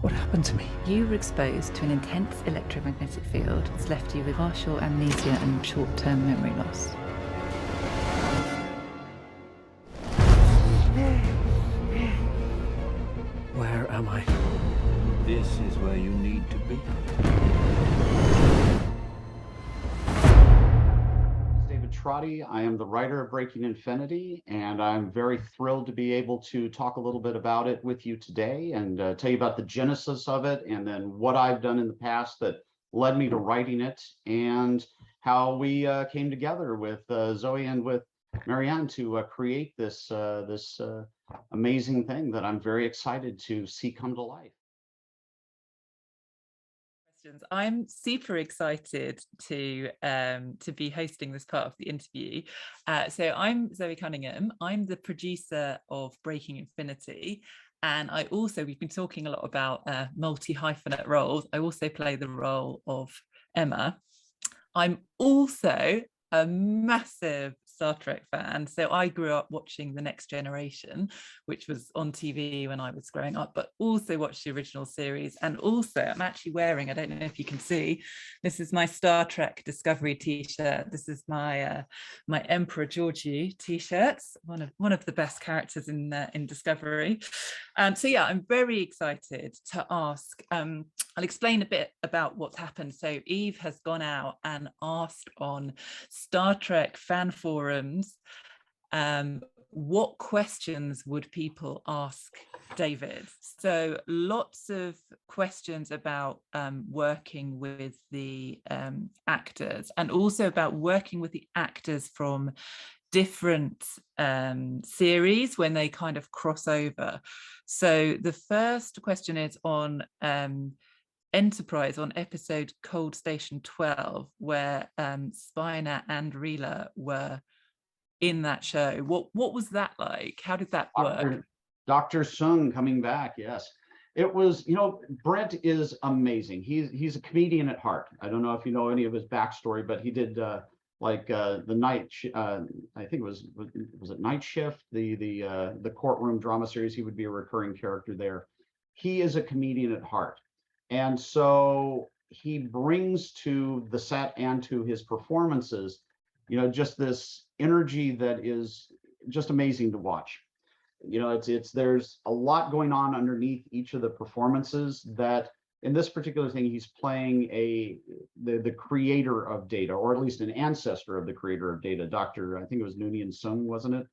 What happened to me? You were exposed to an intense electromagnetic field that's left you with partial amnesia and short-term memory loss. Where am I? This is where you need to be. David Trottie. I am the writer of Breaking Infinity, and I'm very thrilled to be able to talk a little bit about it with you today and tell you about the genesis of it, and then what I've done in the past that led me to writing it, and how we came together with Zoe and with Marianna to create this amazing thing that I'm very excited to see come to life. I'm super excited to be hosting this part of the interview. So I'm Zoe Cunningham. I'm the producer of Breaking Infinity, and we've been talking a lot about multi-hyphenate roles. I also play the role of Emma. I'm also a massive Star Trek fan. So I grew up watching The Next Generation, which was on TV when I was growing up, but also watched the original series. And also I'm actually wearing, I don't know if you can see, this is my Star Trek Discovery t-shirt. This is my my Emperor Georgiou t-shirts, one of the best characters in Discovery. So yeah, I'm very excited to ask. I'll explain a bit about what's happened. So Eve has gone out and asked on Star Trek fan forums, what questions would people ask David? So lots of questions about working with the actors, and also about working with the actors from different series when they kind of cross over. So the first question is on Enterprise, on episode Cold Station 12, where Spiner and Rila were in that show. What was that like? How did that work? Dr. Sung coming back, yes. It was, Brent is amazing. He's a comedian at heart. I don't know if you know any of his backstory, but he did the night, I think was it Night Shift, the courtroom drama series. He would be a recurring character there. He is a comedian at heart. And so he brings to the set and to his performances, just this energy that is just amazing to watch. There's a lot going on underneath each of the performances. That in this particular thing, he's playing the creator of Data, or at least an ancestor of the creator of Data, Dr. I think it was Noonien Sung, wasn't it?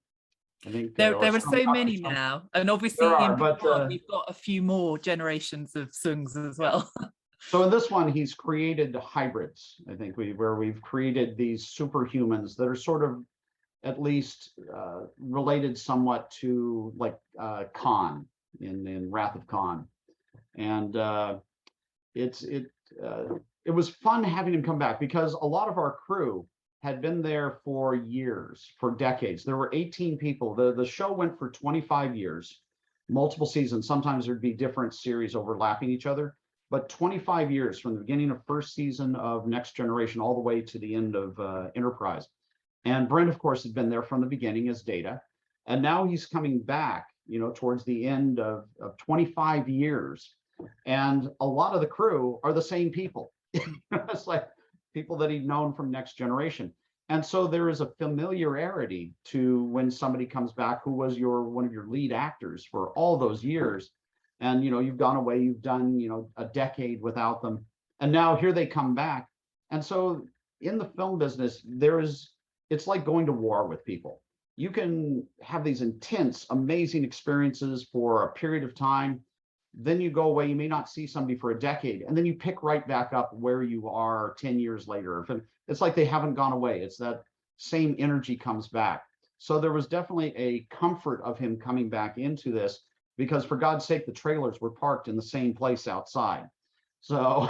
I think there are so many now, and obviously we've got a few more generations of Sungs as well. So in this one, he's created hybrids, I think, where we've created these superhumans that are sort of at least related somewhat to like Khan in Wrath of Khan. And it was fun having him come back, because a lot of our crew had been there for years, for decades. There were 18 people. The show went for 25 years, multiple seasons. Sometimes there'd be different series overlapping each other, but 25 years from the beginning of first season of Next Generation all the way to the end of Enterprise. And Brent, of course, had been there from the beginning as Data. And now he's coming back, towards the end of 25 years. And a lot of the crew are the same people. It's like people that he'd known from Next Generation. And so there is a familiarity to when somebody comes back who was one of your lead actors for all those years. And, you've gone away, you've done, a decade without them. And now here they come back. And so in the film business, it's like going to war with people. You can have these intense, amazing experiences for a period of time. Then you go away, you may not see somebody for a decade, and then you pick right back up where you are 10 years later. It's like they haven't gone away. It's that same energy comes back. So there was definitely a comfort of him coming back into this, because for God's sake, the trailers were parked in the same place outside. So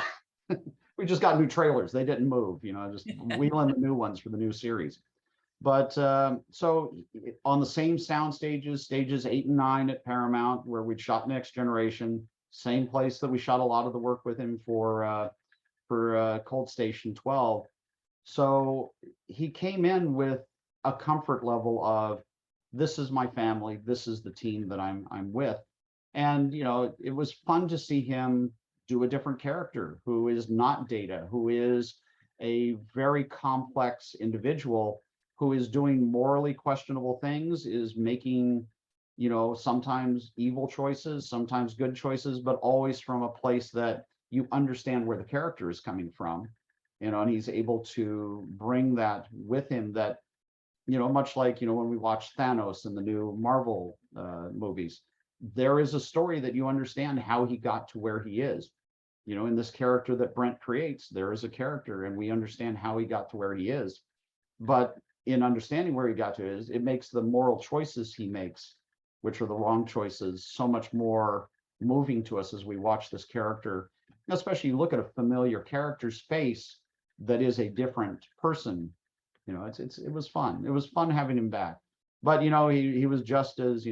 we just got new trailers. They didn't move, just wheeling the new ones for the new series. But so on the same sound stages 8 and 9 at Paramount, where we shot Next Generation, same place that we shot a lot of the work with him for Cold Station 12. So he came in with a comfort level of, this is my family, this is the team that I'm with. And, it was fun to see him do a different character who is not Data, who is a very complex individual who is doing morally questionable things, is making, sometimes evil choices, sometimes good choices, but always from a place that you understand where the character is coming from, and he's able to bring that with him that, much like, when we watch Thanos in the new Marvel movies, there is a story that you understand how he got to where he is. In this character that Brent creates, there is a character and we understand how he got to where he is. But in understanding where he got to is, it makes the moral choices he makes, which are the wrong choices, so much more moving to us as we watch this character, especially look at a familiar character's face that is a different person. It was fun. It was fun having him back. But he was just as,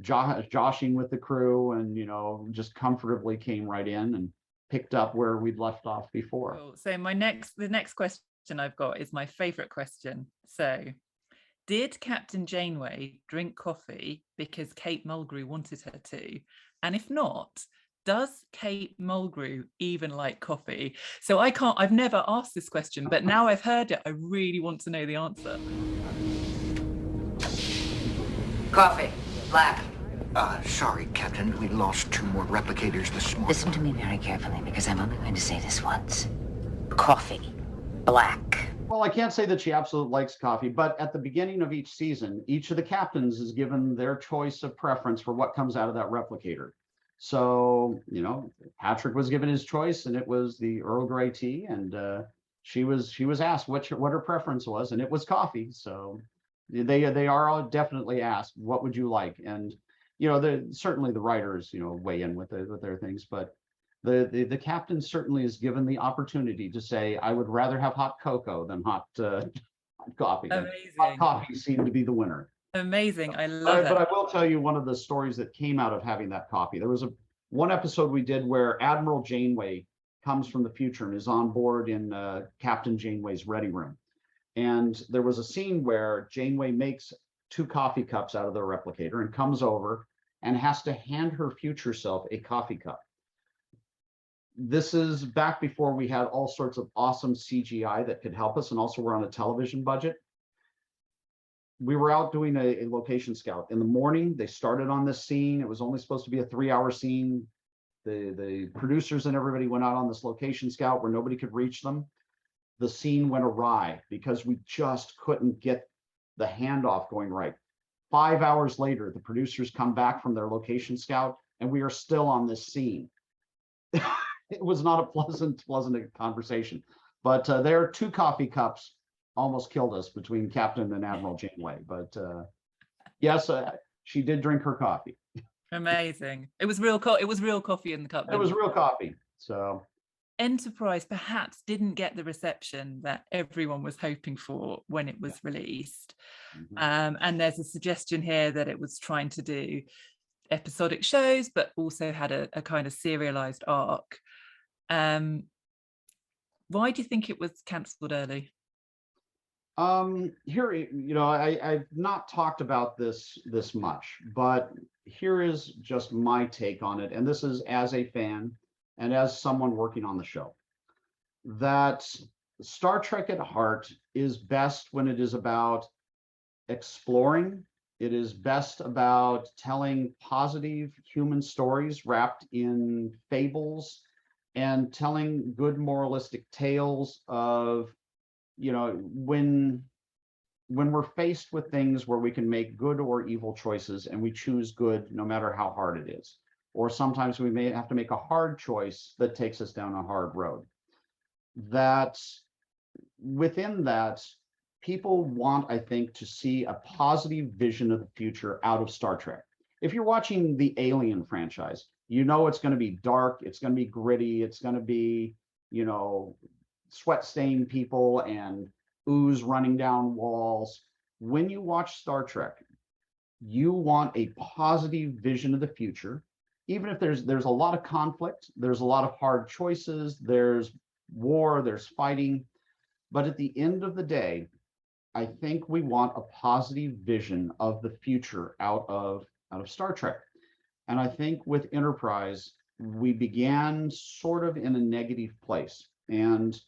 joshing with the crew, and just comfortably came right in and picked up where we'd left off before. Cool. So the next question I've got is my favorite question. So, did Captain Janeway drink coffee because Kate Mulgrew wanted her to? And if not, does Kate Mulgrew even like coffee? So I've never asked this question, but now I've heard it, I really want to know the answer. Coffee, black. Sorry, Captain. We lost 2 more replicators this morning. Listen to me very carefully, because I'm only going to say this once. Coffee, black. Well, I can't say that she absolutely likes coffee, but at the beginning of each season, each of the captains is given their choice of preference for what comes out of that replicator. So, Patrick was given his choice, and it was the Earl Grey tea, and she was asked what her preference was, and it was coffee. So they are all definitely asked, what would you like? And certainly the writers weigh in with their things, but the captain certainly is given the opportunity to say, I would rather have hot cocoa than hot coffee. Amazing. Hot coffee seemed to be the winner. Amazing. I love it. But I will tell you one of the stories that came out of having that coffee. There was one episode we did where Admiral Janeway comes from the future and is on board in Captain Janeway's ready room. And there was a scene where Janeway makes 2 coffee cups out of the replicator and comes over and has to hand her future self a coffee cup. This is back before we had all sorts of awesome CGI that could help us, and also we're on a television budget. We were out doing a location scout. In the morning, they started on this scene. It was only supposed to be a 3-hour scene. The producers and everybody went out on this location scout where nobody could reach them. The scene went awry because we just couldn't get the handoff going right. 5 hours later, the producers come back from their location scout, and we are still on this scene. It was not a pleasant conversation, but there are 2 coffee cups almost killed us between Captain and Admiral Janeway. But yes, she did drink her coffee. Amazing. It was real coffee in the cup. It was real coffee. So Enterprise perhaps didn't get the reception that everyone was hoping for when it was released. And there's a suggestion here that it was trying to do episodic shows, but also had a kind of serialized arc. Why do you think it was cancelled early? Here, I've not talked about this much, but here is just my take on it. And this is as a fan and as someone working on the show, that Star Trek at heart is best when it is about exploring. It is best about telling positive human stories wrapped in fables and telling good moralistic tales of, when we're faced with things where we can make good or evil choices and we choose good no matter how hard it is. Or sometimes we may have to make a hard choice that takes us down a hard road. That within that, people want, I think, to see a positive vision of the future out of Star Trek. If you're watching the Alien franchise, it's going to be dark, it's going to be gritty, it's going to be, sweat-stained people and ooze running down walls. When you watch Star Trek, you want a positive vision of the future, even if there's a lot of conflict, there's a lot of hard choices, there's war, there's fighting. But at the end of the day, I think we want a positive vision of the future out of Star Trek. And I think with Enterprise, we began sort of in a negative place. And,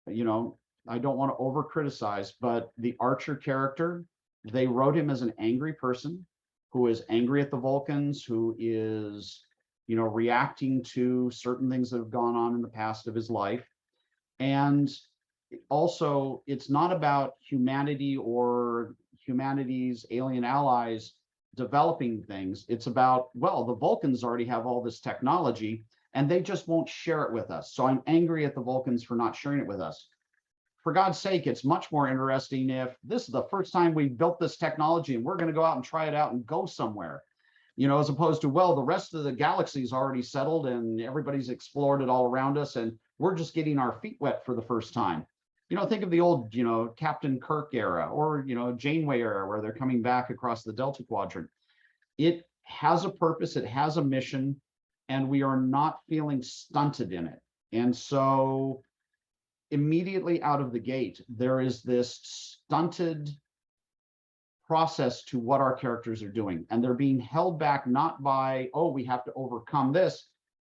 you know, I don't want to over criticize, but the Archer character, they wrote him as an angry person who is angry at the Vulcans, who is, you know, reacting to certain things that have gone on in the past of his life. And also, it's not about humanity or humanity's alien allies developing things. It's about, well, the Vulcans already have all this technology and they just won't share it with us. So I'm angry at the Vulcans for not sharing it with us. For God's sake, it's much more interesting if this is the first time we built this technology and we're going to go out and try it out and go somewhere, you know, as opposed to, well, the rest of the galaxy's already settled and everybody's explored it all around us and we're just getting our feet wet for the first time. You know, think of the old, you know, Captain Kirk era or, you know, Janeway era where they're coming back across the Delta Quadrant. It has a purpose, it has a mission, and we are not feeling stunted in it. And so immediately out of the gate, there is this stunted process to what our characters are doing. And they're being held back not by, oh, we have to overcome this.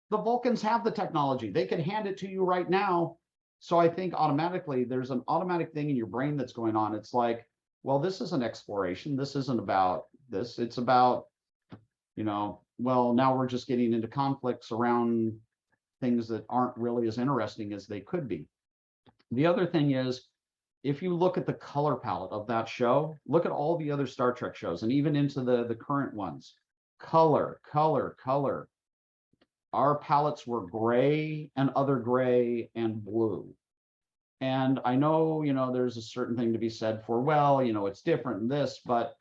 The Vulcans have the technology. They can hand it to you right now. So I think automatically there's an automatic thing in your brain that's going on. It's like, well, this isn't exploration. This isn't about this. It's about, you know, well, now we're just getting into conflicts around things that aren't really as interesting as they could be. The other thing is, if you look at the color palette of that show, look at all the other Star Trek shows and even into the current ones, color. Our palettes were gray and other gray and blue. And I know, you know, there's a certain thing to be said for, well, you know, it's different in this, but,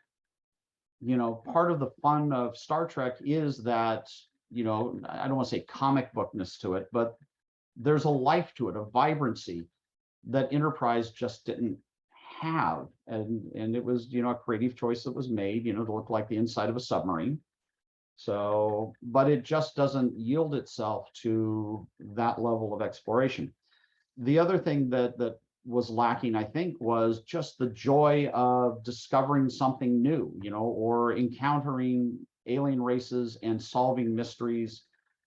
you know, part of the fun of Star Trek is that, you know, I don't want to say comic bookness to it, but there's a life to it, a vibrancy that Enterprise just didn't have. And it was, you know, a creative choice that was made, you know, to look like the inside of a submarine. So, but it just doesn't yield itself to that level of exploration. The other thing that was lacking, I think, was just the joy of discovering something new, you know, or encountering alien races and solving mysteries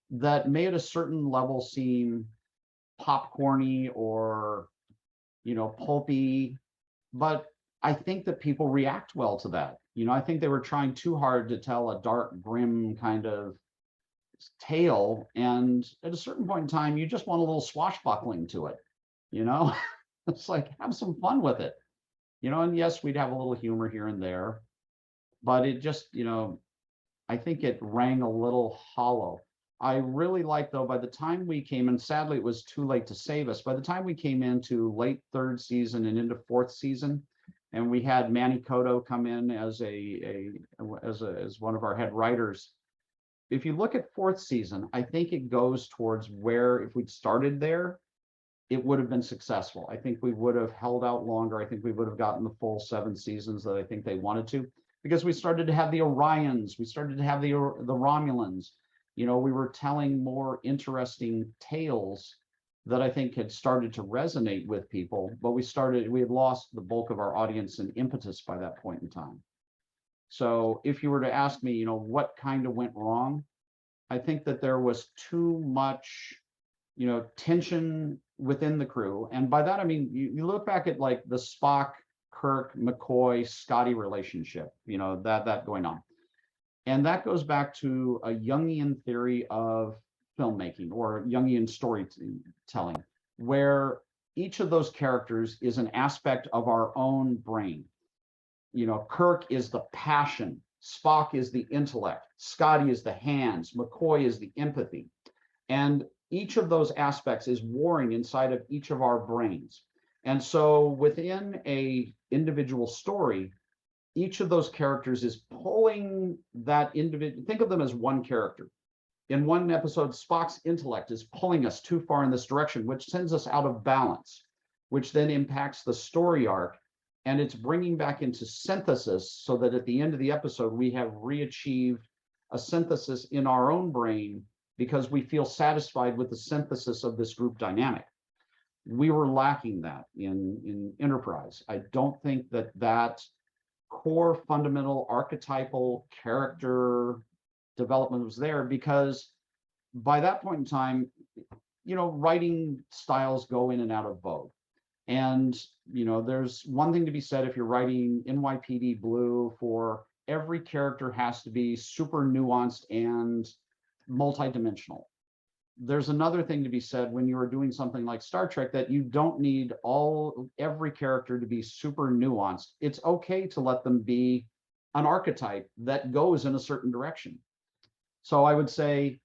that may at a certain level seem popcorny or, you know, pulpy. But I think that people react well to that. You know, I think they were trying too hard to tell a dark, grim kind of tale. And at a certain point in time, you just want a little swashbuckling to it, you know? It's like, have some fun with it, you know? And yes, we'd have a little humor here and there, but it just, you know, I think it rang a little hollow. I really like, though, by the time we came, and sadly it was too late to save us, by the time we came into late third season and into fourth season, and we had Manny Cotto come in as one of our head writers. If you look at fourth season, I think it goes towards where if we'd started there, it would have been successful. I think we would have held out longer. I think we would have gotten the full 7 seasons that I think they wanted to, because we started to have the Orions, we started to have the Romulans. You know, we were telling more interesting tales that I think had started to resonate with people, but we had lost the bulk of our audience and impetus by that point in time. So if you were to ask me, you know, what kind of went wrong, I think that there was too much, you know, tension within the crew. And by that, I mean, you look back at like the Spock, Kirk, McCoy, Scotty relationship, you know, that going on. And that goes back to a Jungian theory of filmmaking or Jungian storytelling, where each of those characters is an aspect of our own brain. You know, Kirk is the passion, Spock is the intellect, Scotty is the hands, McCoy is the empathy. And each of those aspects is warring inside of each of our brains. And so within a individual story, each of those characters is pulling that individual. Think of them as one character. In one episode, Spock's intellect is pulling us too far in this direction, which sends us out of balance, which then impacts the story arc. And it's bringing back into synthesis so that at the end of the episode, we have reachieved a synthesis in our own brain because we feel satisfied with the synthesis of this group dynamic. We were lacking that in Enterprise. I don't think that core fundamental archetypal character development was there, because by that point in time, writing styles go in and out of vogue. And, there's one thing to be said if you're writing NYPD Blue for every character has to be super nuanced and multidimensional. There's another thing to be said when you're doing something like Star Trek, that you don't need every character to be super nuanced. It's okay to let them be an archetype that goes in a certain direction. So I would say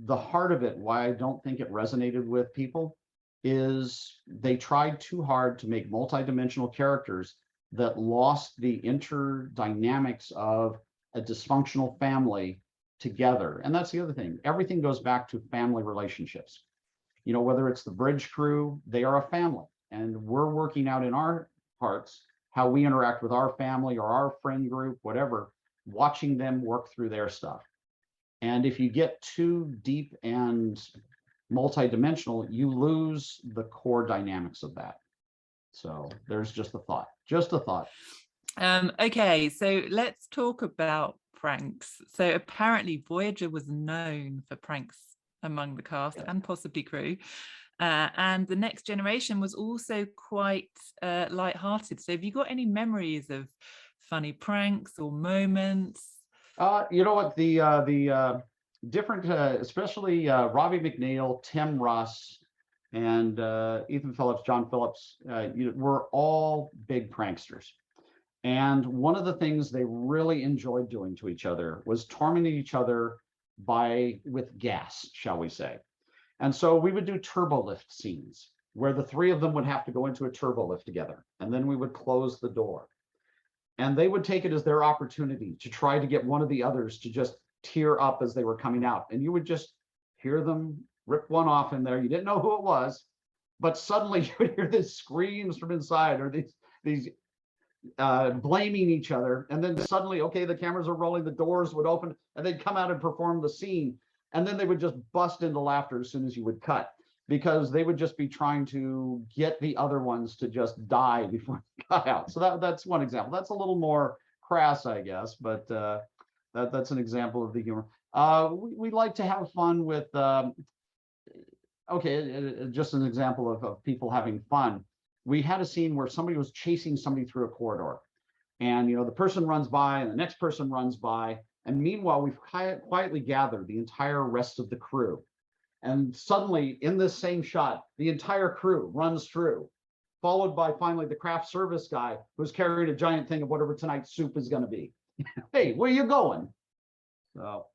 the heart of it, why I don't think it resonated with people, is they tried too hard to make multidimensional characters that lost the interdynamics of a dysfunctional family together. And that's the other thing. Everything goes back to family relationships. Whether it's the bridge crew, they are a family, and we're working out in our hearts how we interact with our family or our friend group, whatever, watching them work through their stuff. And if you get too deep and multidimensional, you lose the core dynamics of that. So there's just a thought. Okay, so let's talk about pranks. So apparently Voyager was known for pranks among the cast and possibly crew. And The Next Generation was also quite light-hearted. So have you got any memories of funny pranks or moments? You know what, the different, especially Robbie McNeil, Tim Russ, and Ethan Phillips, John Phillips, were all big pranksters. And one of the things they really enjoyed doing to each other was tormenting each other with gas, shall we say. And so we would do turbo lift scenes where the three of them would have to go into a turbo lift together, and then we would close the door. And they would take it as their opportunity to try to get one of the others to just tear up as they were coming out. And you would just hear them rip one off in there. You didn't know who it was, but suddenly you would hear these screams from inside, or these blaming each other. And then suddenly, okay, the cameras are rolling, the doors would open, and they'd come out and perform the scene. And then they would just bust into laughter as soon as you would cut, because they would just be trying to get the other ones to just die before they got out. So that's one example. That's a little more crass, I guess, but that's an example of the humor. We like to have fun with, just an example of people having fun. We had a scene where somebody was chasing somebody through a corridor, and the person runs by and the next person runs by. And meanwhile, we've quietly gathered the entire rest of the crew. And suddenly, in this same shot, the entire crew runs through, followed by finally the craft service guy who's carrying a giant thing of whatever tonight's soup is going to be. Hey, where you going? So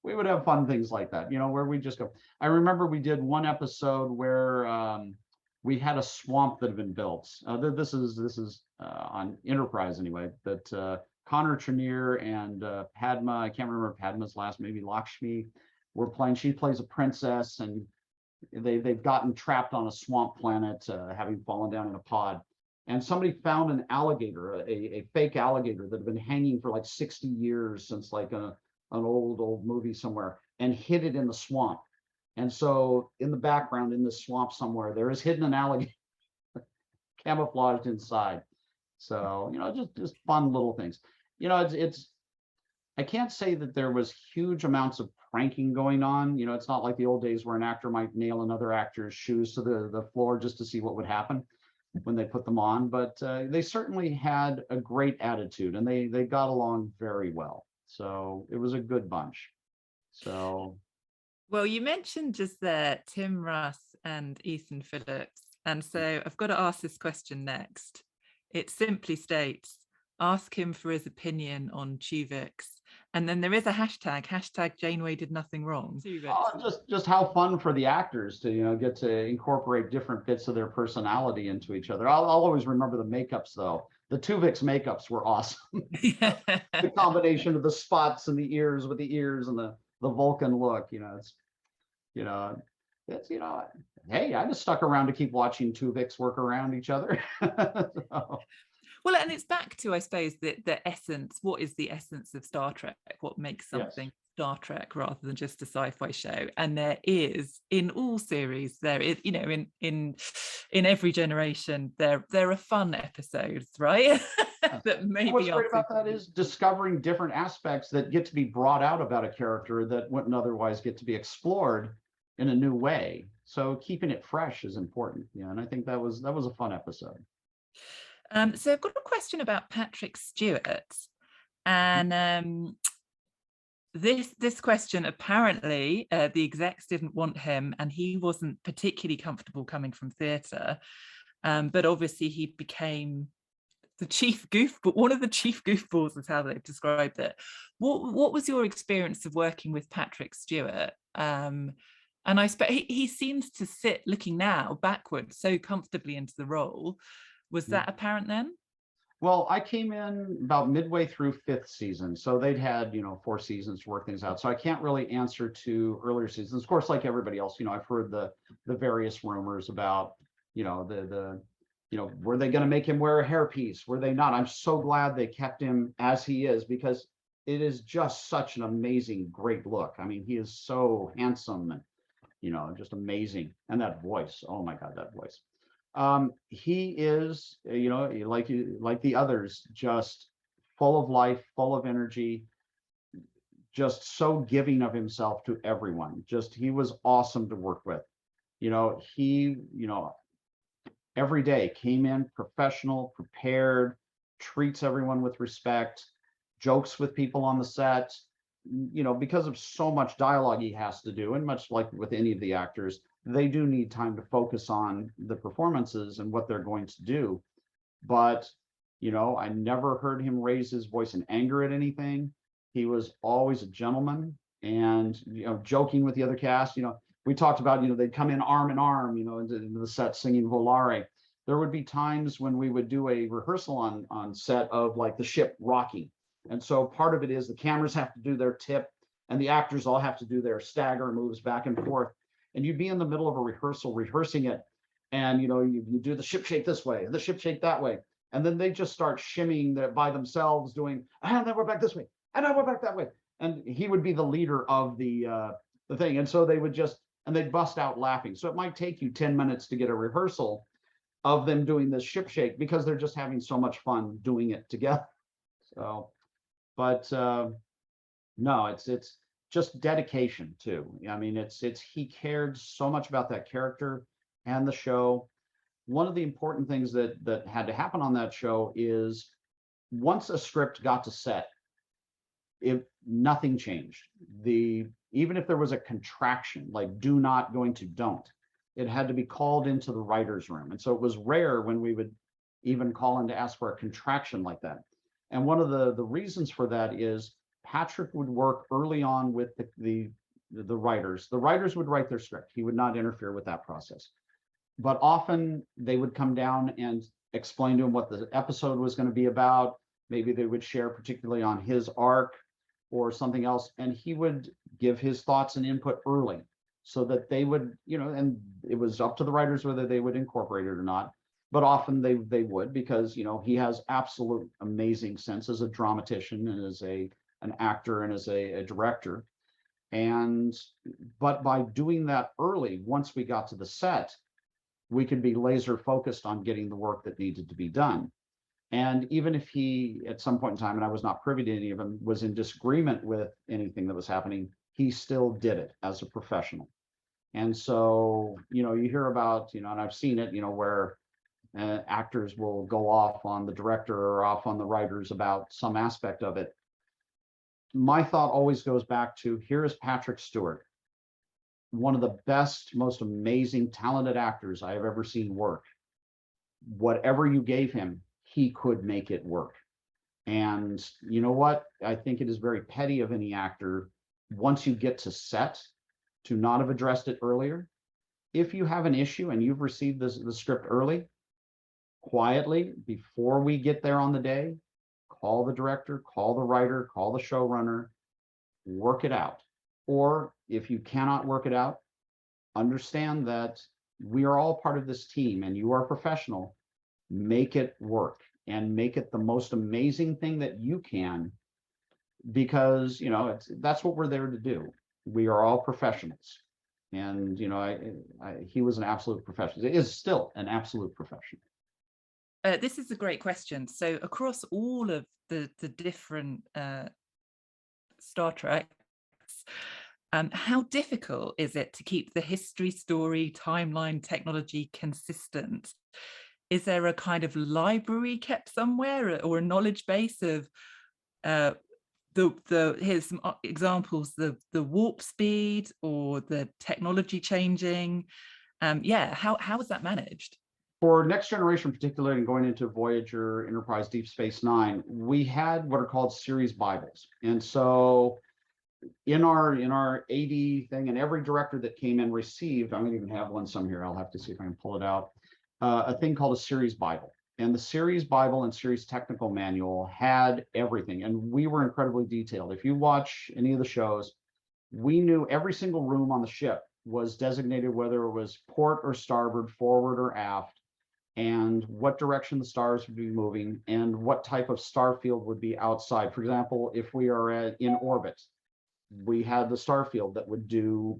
we would have fun things like that, where we just go. I remember we did one episode where we had a swamp that had been built. This is on Enterprise anyway, that Connor Trenier and Padma, I can't remember Padma's last, maybe Lakshmi, were playing. She plays a princess, and they've gotten trapped on a swamp planet, having fallen down in a pod. And somebody found an alligator, a fake alligator that had been hanging for like 60 years since like an old movie somewhere, and hid it in the swamp. And so in the background, in the swamp somewhere, there is hidden an alligator camouflaged inside. So, just fun little things. It's I can't say that there was huge amounts of pranking going on. It's not like the old days where an actor might nail another actor's shoes to the floor just to see what would happen when they put them on. But they certainly had a great attitude, and they got along very well. So it was a good bunch. So. Well, you mentioned just there Tim Russ and Ethan Phillips. And so I've got to ask this question next. It simply states, ask him for his opinion on Tuvix. And then there is a hashtag Janeway did nothing wrong. Just how fun for the actors to, get to incorporate different bits of their personality into each other. I'll always remember the makeups though. The Tuvix makeups were awesome. Yeah. The combination of the spots and the ears with the ears and the Vulcan look, hey, I just stuck around to keep watching Tuvix work around each other. So. Well, and it's back to, I suppose, the essence. What is the essence of Star Trek? What makes something Star Trek rather than just a sci-fi show? And there is, in all series, there is, in every generation, there are fun episodes, right? that maybe What's great aren't about so that is discovering different aspects that get to be brought out about a character that wouldn't otherwise get to be explored in a new way. So keeping it fresh is important. Yeah, and I think that was a fun episode. So I've got a question about Patrick Stewart, and this question, apparently the execs didn't want him, and he wasn't particularly comfortable coming from theatre, but obviously he became the chief goofball. One of the chief goofballs is how they've described it. What was your experience of working with Patrick Stewart? And I suppose he seems to sit, looking now backwards, so comfortably into the role. Was that apparent then? Well, I came in about midway through 5th season, so they'd had 4 seasons to work things out. So I can't really answer to earlier seasons. Of course, like everybody else, I've heard the various rumors about the were they going to make him wear a hairpiece? Were they not? I'm so glad they kept him as he is, because it is just such an amazing, great look. I mean, he is so handsome and just amazing, and that voice. Oh my God, that voice. He is, like the others, just full of life, full of energy, just so giving of himself to everyone. He was awesome to work with. He, every day came in professional, prepared, treats everyone with respect, jokes with people on the set. Because of so much dialogue he has to do, and much like with any of the actors, they do need time to focus on the performances and what they're going to do. But, I never heard him raise his voice in anger at anything. He was always a gentleman, and, joking with the other cast. We talked about, they'd come in arm in arm, into the set singing Volare. There would be times when we would do a rehearsal on set of like the ship rocking. And so part of it is the cameras have to do their tip, and the actors all have to do their stagger moves back and forth. And you'd be in the middle of a rehearsal, rehearsing it, and you do the ship shake this way, the ship shake that way, and then they just start shimmying that by themselves, doing, and then we're back this way, and now we're back that way. And he would be the leader of the thing, and so they would they'd bust out laughing. So it might take you 10 minutes to get a rehearsal of them doing this ship shake, because they're just having so much fun doing it together. So, but no, it's just dedication too. I mean, he cared so much about that character and the show. One of the important things that had to happen on that show is, once a script got to set, nothing changed. Even if there was a contraction, like do not going to don't, it had to be called into the writer's room. And so it was rare when we would even call in to ask for a contraction like that. And one of the reasons for that is Patrick would work early on with the writers. The writers would write their script. He would not interfere with that process. But often they would come down and explain to him what the episode was going to be about. Maybe they would share particularly on his arc or something else, and he would give his thoughts and input early, so that they would, and it was up to the writers whether they would incorporate it or not. But often they would, because he has absolute amazing sense as a dramatician and as an actor and as a director. But by doing that early, once we got to the set, we could be laser focused on getting the work that needed to be done. And even if he, at some point in time, and I was not privy to any of them, was in disagreement with anything that was happening, he still did it as a professional. And so, you hear about, and I've seen it, where actors will go off on the director or off on the writers about some aspect of it. My thought always goes back to, here is Patrick Stewart, one of the best, most amazing, talented actors I have ever seen work. Whatever you gave him, he could make it work. And you know what? I think it is very petty of any actor, once you get to set, to not have addressed it earlier. If you have an issue and you've received the script early, quietly, before we get there on the day, call the director, call the writer, call the showrunner, work it out. Or if you cannot work it out, understand that we are all part of this team and you are professional. Make it work and make it the most amazing thing that you can, because that's what we're there to do. We are all professionals. And he was an absolute professional. He is still an absolute professional. this is a great question. So across all of the different Star Treks, how difficult is it to keep the history, story, timeline, technology consistent? Is there a kind of library kept somewhere, or a knowledge base of here's some examples, the warp speed or the technology changing? Yeah, how is that managed? For Next Generation, particularly, and going into Voyager, Enterprise, Deep Space Nine, we had what are called series Bibles. And so in our AD thing, and every director that came in received, I don't even have one some here, I'll have to see if I can pull it out, a thing called a series Bible. And the series Bible and series technical manual had everything. And we were incredibly detailed. If you watch any of the shows, we knew every single room on the ship was designated, whether it was port or starboard, forward or aft, and what direction the stars would be moving, and what type of star field would be outside. For example, if we are in orbit, we had the star field that would do,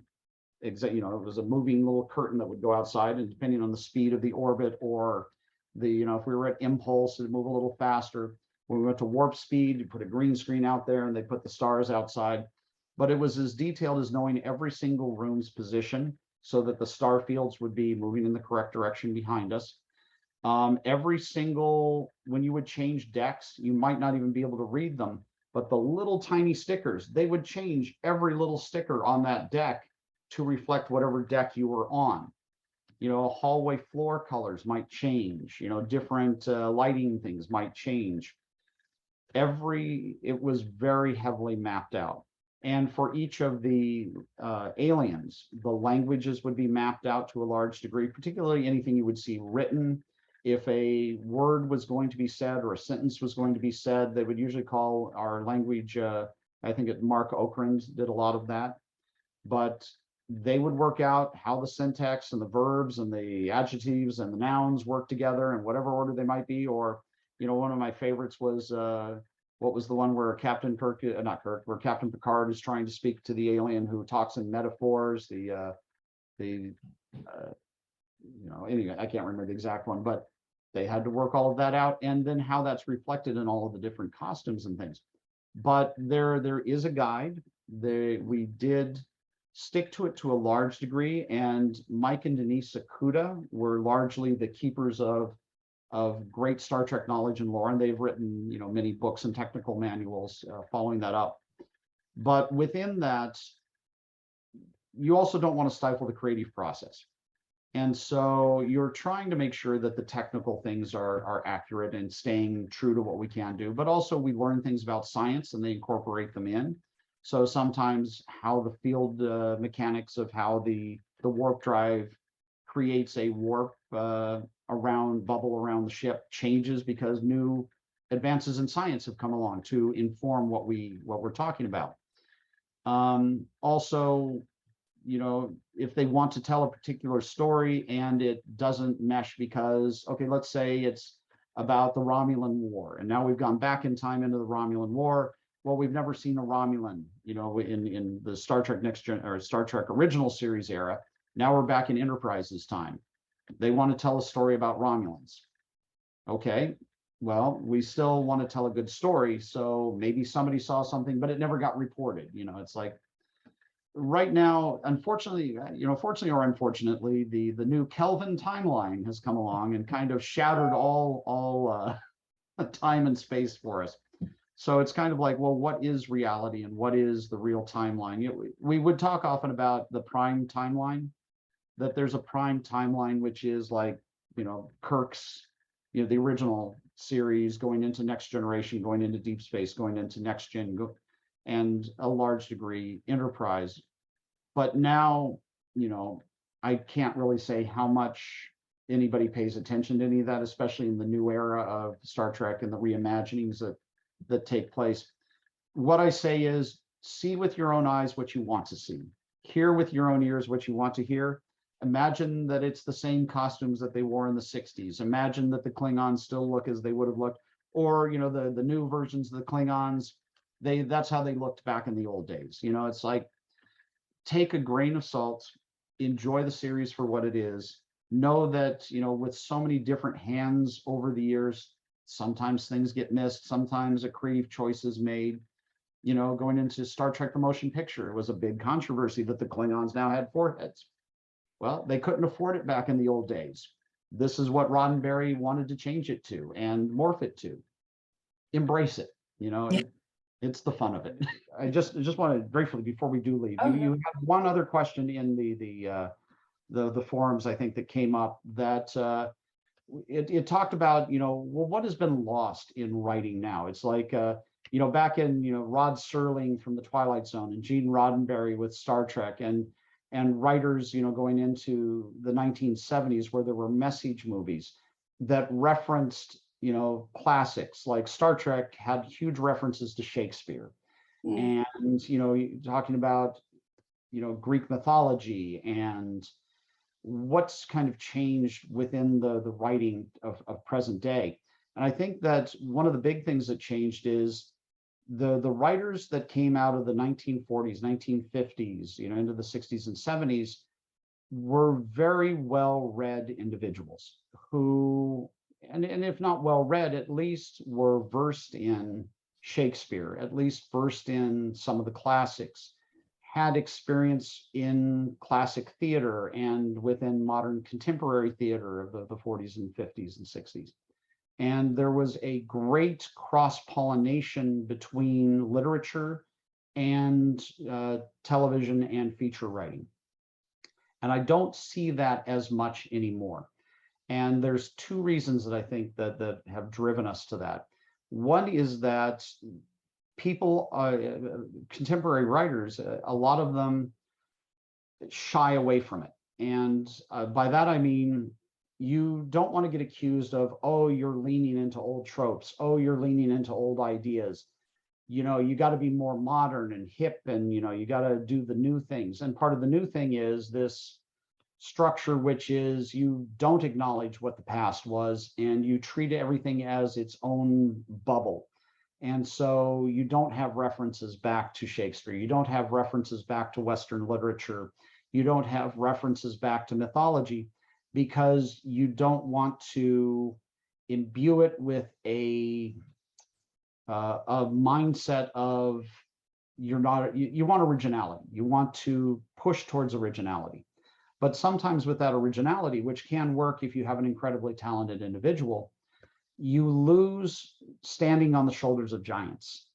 it was a moving little curtain that would go outside, and depending on the speed of the orbit, or if we were at impulse, it'd move a little faster. When we went to warp speed, you put a green screen out there and they put the stars outside. But it was as detailed as knowing every single room's position so that the star fields would be moving in the correct direction behind us. Every single, when you would change decks, you might not even be able to read them, but the little tiny stickers, they would change every little sticker on that deck to reflect whatever deck you were on. Hallway floor colors might change, different lighting things might change. It was very heavily mapped out. And for each of the aliens, the languages would be mapped out to a large degree, particularly anything you would see written. If a word was going to be said or a sentence was going to be said, they would usually call our language, I think Mark Okrand did a lot of that, but they would work out how the syntax and the verbs and the adjectives and the nouns work together in whatever order they might be. Or, one of my favorites was, what was the one where Captain Picard is trying to speak to the alien who talks in metaphors, anyway, I can't remember the exact one, but they had to work all of that out, and then how that's reflected in all of the different costumes and things. But there is a guide. We did stick to it to a large degree, and Mike and Denise Akuda were largely the keepers of great Star Trek knowledge and lore, and they've written many books and technical manuals following that up. But within that, you also don't want to stifle the creative process. And so you're trying to make sure that the technical things are accurate and staying true to what we can do, but also we learn things about science and they incorporate them in. So sometimes how the field mechanics of how the warp drive creates a warp bubble around the ship changes because new advances in science have come along to inform what we're talking about. Also, if they want to tell a particular story and it doesn't mesh because, okay, let's say it's about the Romulan War, and now we've gone back in time into the Romulan War. Well, we've never seen a Romulan, in the Star Trek Star Trek original series era. Now we're back in Enterprise's time. They want to tell a story about Romulans. Okay, well, we still want to tell a good story, so maybe somebody saw something, but it never got reported. It's like, right now, unfortunately, fortunately or unfortunately, the new Kelvin timeline has come along and kind of shattered all time and space for us. So it's kind of like, well, what is reality and what is the real timeline? We would talk often about the prime timeline, that there's a prime timeline, which is like, Kirk's, the original series going into Next Generation, going into Deep Space, going into Next Gen, and a large degree Enterprise. But now, I can't really say how much anybody pays attention to any of that, especially in the new era of Star Trek and the reimaginings that take place. What I say is, see with your own eyes what you want to see. Hear with your own ears what you want to hear. Imagine that it's the same costumes that they wore in the 60s. Imagine that the Klingons still look as they would have looked, or the new versions of the Klingons, that's how they looked back in the old days. It's like, take a grain of salt, enjoy the series for what it is, know that, with so many different hands over the years, sometimes things get missed, sometimes a creative choice is made. Going into Star Trek: The Motion Picture, it was a big controversy that the Klingons now had foreheads. Well, they couldn't afford it back in the old days. This is what Roddenberry wanted to change it to and morph it to. Embrace it. It's the fun of it. I just want to briefly, before we do leave, you have one other question in the forums, I think, that came up, that it talked about, well, what has been lost in writing now? It's like, back in, Rod Serling from the Twilight Zone and Gene Roddenberry with Star Trek, and writers, going into the 1970s, where there were message movies that referenced, classics. Like Star Trek had huge references to Shakespeare. And, talking about, Greek mythology and what's kind of changed within the writing of present day. And I think that one of the big things that changed is the writers that came out of the 1940s, 1950s, into the 60s and 70s were very well-read individuals who, and if not well-read, at least were versed in Shakespeare, at least versed in some of the classics, had experience in classic theater and within modern contemporary theater of the 40s and 50s and 60s. And there was a great cross-pollination between literature and television and feature writing. And I don't see that as much anymore. And there's two reasons that I think that have driven us to that. One is that people, contemporary writers, a lot of them shy away from it. And by that, I mean, you don't want to get accused of, oh, you're leaning into old tropes. Oh, you're leaning into old ideas. You got to be more modern and hip, and, you got to do the new things. And part of the new thing is this structure, which is you don't acknowledge what the past was, and you treat everything as its own bubble. And so you don't have references back to Shakespeare. You don't have references back to Western literature. You don't have references back to mythology, because you don't want to imbue it with a mindset of you want originality. You want to push towards originality. But sometimes with that originality, which can work if you have an incredibly talented individual, you lose standing on the shoulders of giants.